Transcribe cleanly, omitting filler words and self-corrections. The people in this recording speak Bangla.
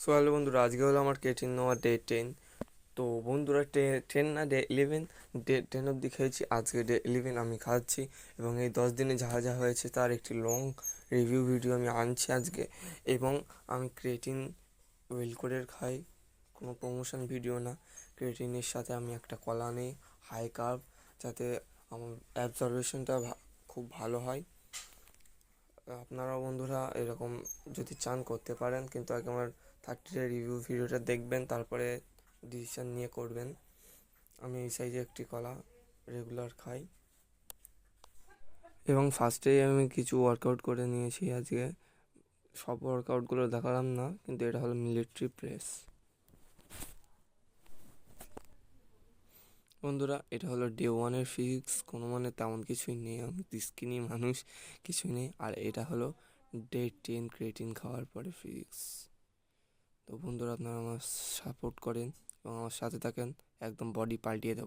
সো হ্যালো বন্ধুরা, আজকে হলো আমার কেটিন নেওয়া ডে 10। তো বন্ধুরা, 10 না ডে 11, ডে 10 অবধি খেয়েছি। আজকে ডে 11 আমি খাচ্ছি এবং এই 10 দিনে যা যা হয়েছে তার একটি লং রিভিউ ভিডিও আমি আনছি আজকে। এবং আমি ক্রেটিন ওয়েলকোরের খাই, কোনো প্রমোশন ভিডিও না। ক্রেটিনের সাথে আমি একটা কলা নিই, হাই কার্ব, যাতে আমার অ্যাবজর্বেশনটা খুব ভালো হয়। আপনারাও বন্ধুরা এরকম যদি চান করতে পারেন, কিন্তু আগে আমার 30 ডে রিভিউ ভিডিওটা দেখবেন, তারপরে ডিসিশান নিয়ে করবেন। আমি এই সাইজে একটি কলা রেগুলার খাই এবং ফার্স্টেই আমি কিছু ওয়ার্কআউট করে নিয়েছি আজকে। সব ওয়ার্কআউটগুলো দেখালাম না, কিন্তু এটা হলো মিলিটারি প্রেস। বন্ধুরা, এটা হলো ডে 1-এর ফিজিক্স। কোনো মানে তেমন কিছুই নেই, আমি স্কিনি মানুষ, কিছুই নেই। আর এটা হলো ডে 10 ক্রেটিন খাওয়ার পরে ফিজিক্স। তো বন্ধুরা, আপনারা আমার সাপোর্ট করেন এবং আমার সাথে থাকেন, একদম বডি পাল্টিয়ে দেবো।